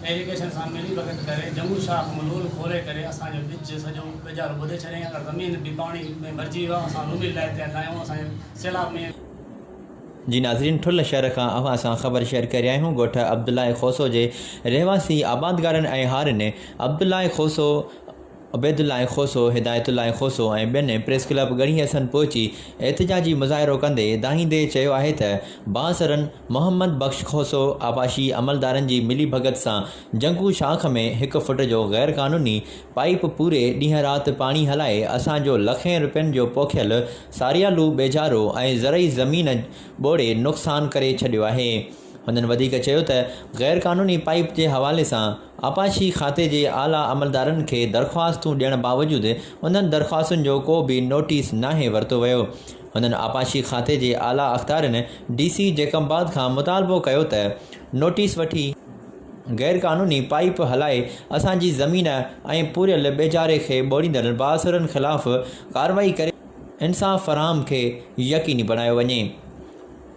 Education सां मिली भगत करे जम्मू शाह मलूल खोले करे असांजो बिच सॼो वेझारो ॿुधे छॾियईं। अगरि ज़मीन बि पाणी में भरिजी वियो आहे असां लुमी लाइ तयारु न आहियूं। असांजे सैलाब में जी नाज़रीन, ठुल शहर खां अवां सां ख़बर शेयर करे आहियूं। ॻोठ अब्दुल्ला खोसो जे रहवासी आबादगारनि ऐं हारिन अब्दुल्ला खोसो, उबैदुल्ला खोसो, हिदायतुल्ला खोसो ऐं ॿियनि प्रेस क्लब ॻणी हसन पहुची एहतजाजी मुज़ाहिरो कंदे दाहींदे चयो आहे त बांसरनि मोहम्मद बख़्श खोसो आबाशी अमलदारनि जी मिली भगत सां जंगू शाख में 1 फुट जो गैर क़ानूनी पाइप पूरे ॾींहुं राति पाणी हलाए असांजो लखें रुपयनि जो पोखियल सारियालू बेजारो ऐं ज़रई ज़मीन ॿोड़े नुक़सानु करे छॾियो आहे। हुननि वधीक चयो त गैर क़ानूनी पाइप जे हवाले सां आपाशी खाते जे आला अमलदारनि खे दरख़्वास्तूं ॾियण बावजूदि उन्हनि दरख़्वास्तुनि जो को बि नोटिस नाहे वरितो वियो। हुननि आपाशी खाते जे आला अख़्तारनि DC जैकबाद खां मुतालबो कयो त नोटिस वठी गैर क़ानूनी पाइप हलाए असांजी ज़मीन ऐं पूरियल बेजारे खे ॿोड़ींदड़ बासरनि ख़िलाफ़ कार्रवाई करे इंसाफ़ फ़राहम खे यकीनी बणायो वञे।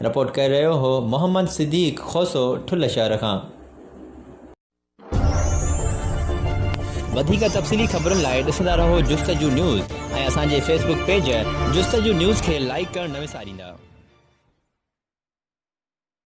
रिपोर्ट करे रहियो हो मोहम्मद सिद्दीक़ खोसो, ठुल शहर खां। वधीक तफ़सीली ख़बरुनि लाइ ॾिसंदा रहो जुस्तजू न्यूज़ ऐं असांजे फेसबुक पेज जुस्तजू न्यूज़ खे लाइक करणु न विसारींदा।